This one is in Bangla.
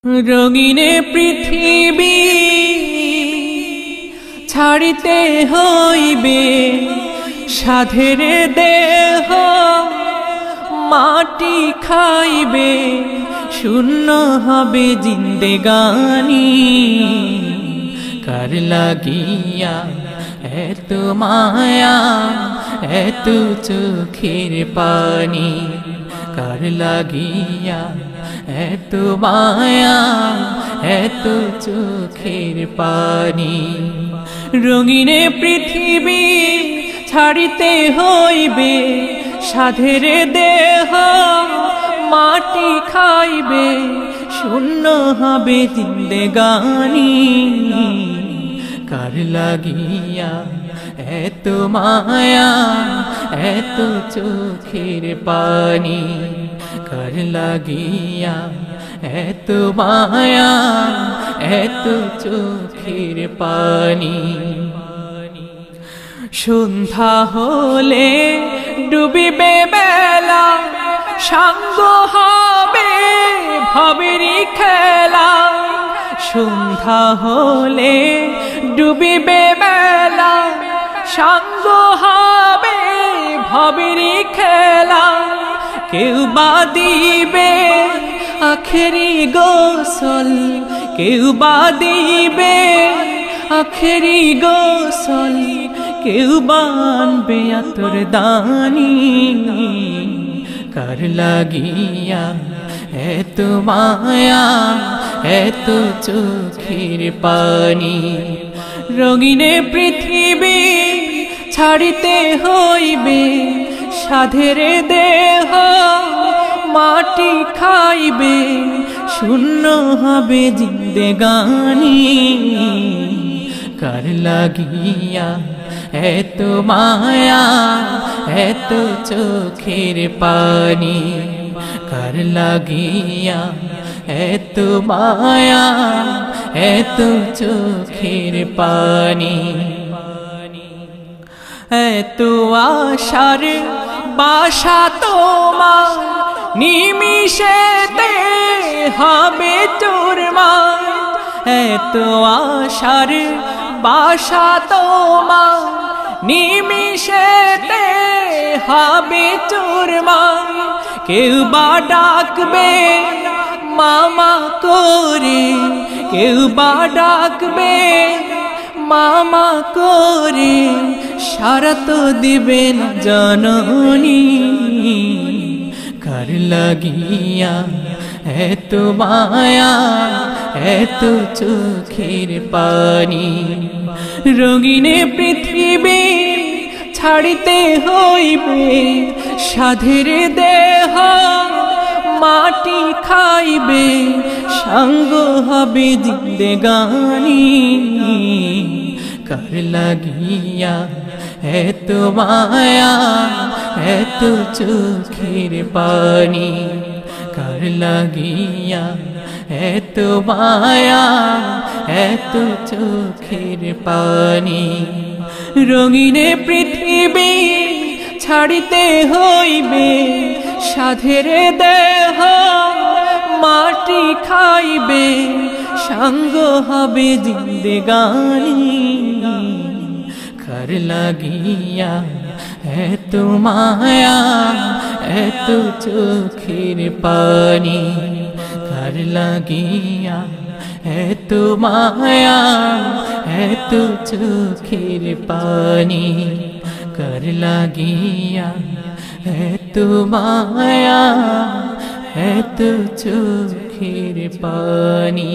রঙিনে পৃথিবী ছাড়িতে হইবে, সাধের দেহ মাটি খাইবে, শূন্য হবে জিন্দেগানি। কার লাগিয়া এত মায়া, এত চোখের পানি? কার লাগিয়া এত মায়া, এত চোখের পানি? রঙিনে পৃথিবী ছাড়িতে হইবে, সাধের দেহ মাটি খাইবে, শূন্য হবে জিন্দেগানি। কার লাগিয়া এত মায়া, এত চোখের পানি? কার লাগিয়া এত মায়া, এত চোখের পানি? সন্ধ্যা হলে ডুবিবে বেলা, সাঙ্গ হবে ভবেরই খেলা। সন্ধ্যা হলে ডুবিবে বেলা, সাঙ্গ হবে ভবেরই খেলা। কেউ বা দিবে আখেরি গোসল, কেউ বা দিবে আখেরি গোসল, কেউ বা আনবে আতর দানি। কার লাগিয়া এত মায়া, এত চোখের পানি? রঙিনে পৃথিবী ছাড়িতে হইবে, সাধের দেহ মাটি খাইবে, শূন্য হবে জিন্দেগানি। কার লাগিয়া এত মায়া, এত চোখের পানি? কার লাগিয়া এত মায়া, এত চোখের পানি? এত আশার বাসা তোমার, নিমিষেতে হবে চুরমার। এত আশার বাসা তোমার, নিমিষেতে হবে চুরমার। কেউ বা ডাকবে মামা করে, কেউ বা ডাকবে মামা করে, সারা তো দিবে না জননী। কার লাগিয়া এত মায়া, এত চোখের পানি? রঙিনে পৃথিবী ছাড়িতে হইবে, সাধের দেহ মাটি খাইবে, সাঙ্গ হবে জিন্দেগানি। কার লাগিয়া এত মায়া, এত চোখের পানি? কার লাগিয়া এত মায়া, এত চোখের পানি? রঙিনে পৃথিবী ছাড়িতে হইবে, সাধের দেহ মাটি খাইবে, সাঙ্গ হবে জিন্দেগানি। কার লাগিয়া এত মায়া, এত চোখের পানি? কার লাগিয়া এত মায়া, এত চোখের পানি? কার লাগিয়া এত মায়া, এত চোখের পানি?